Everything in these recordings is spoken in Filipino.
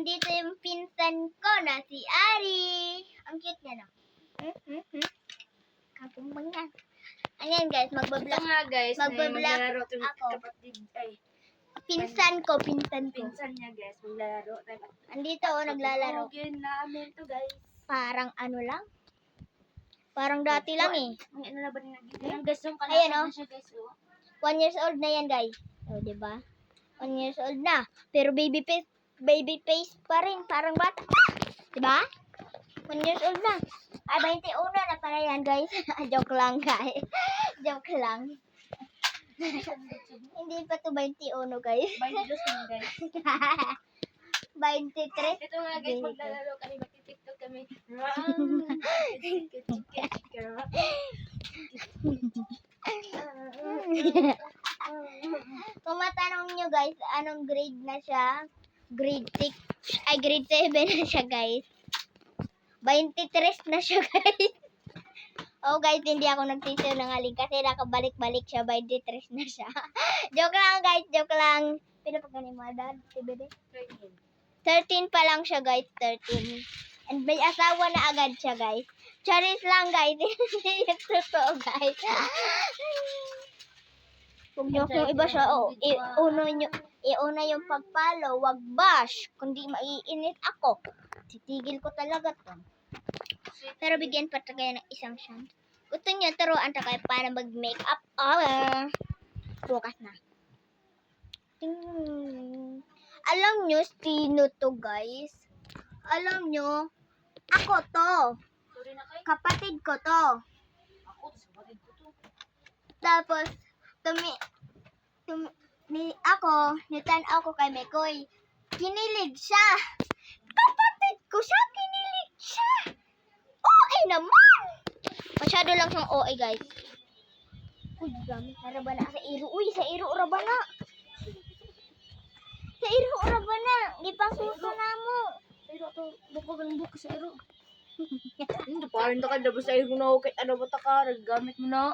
Andito yung pinsan ko na si Ari. Ang cute niya, no? Kapumbang yan. Ayan guys, Ito magbablog. nga guys, maglalaro tayo ako. kapatid. Ay, Pinsan ko. pinsan niya guys, maglalaro tayo. Andito naglalaro. Tugtugin namin to guys. Parang ano lang. Parang dati lang eh. Ang ano na ba nagiging? Guys, yung Ayan, kalapit oh. na siya guys. 1 years old na yan guys. O, diba? 1 years old na. Pero baby face pa rin. Parang bata. Diba? 1 years old na. Ay, 21 na pala yan guys. Joke lang guys. Joke lang. Hindi pa to 21 guys. 22 na guys. 23. Ito nga guys, maglalaro kami, magti-tiktok kami. Kung matanong nyo guys, anong grade na siya? Grade 6. Ay, grade 7 na siya guys. 23 na siya guys. Oh guys, hindi ako nagsisinungaling kasi nakabalik-balik siya. 23 na siya. Joke lang guys, joke lang. Pinapaganin mo, dad? 13 pa lang siya guys, 13. And may asawa na agad siya guys. Charis lang guys. Hindi yung totoo guys. Huwag niyo yung iba siya. Oh, iuna yung pag-follow. Wag bash. Kundi maiinit ako. Titigil ko talaga to. Pero bigyan pa tayo ng isang chance. Gusto niyo turuan tayo paano mag-makeup. Bukas na. Alam nyo, sino to guys? Alam nyo, ako to. Kapatid ko to. Tapos, nitan ako kay Mekoy. Kinilig siya. Kapatid ko siya, kinilig siya. OA naman. Masyado lang siyang OA guys. Uy, gamit na rabana sa iro. Uy, sa iro rabana. Sa iro rabana. Ipasuso na mo. Pero ito, baka ganun buka sa iro. Hindi pa rin ka dapat sa iro na okay. Ano ba ka? Gamit mo na.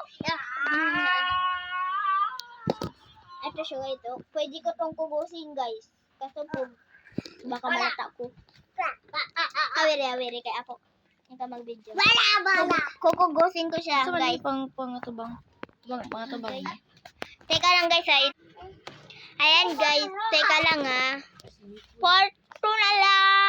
Ito siya ito. Pwede ko tong kubusin guys. Kaso po, baka malata ko. Awiri kay ako. Hindi ka mag-video. Wala. Kukugusin ko siya guys. Pangatubang. Pangatubang. Teka lang guys Ayan guys. Teka lang Part 2 na lang.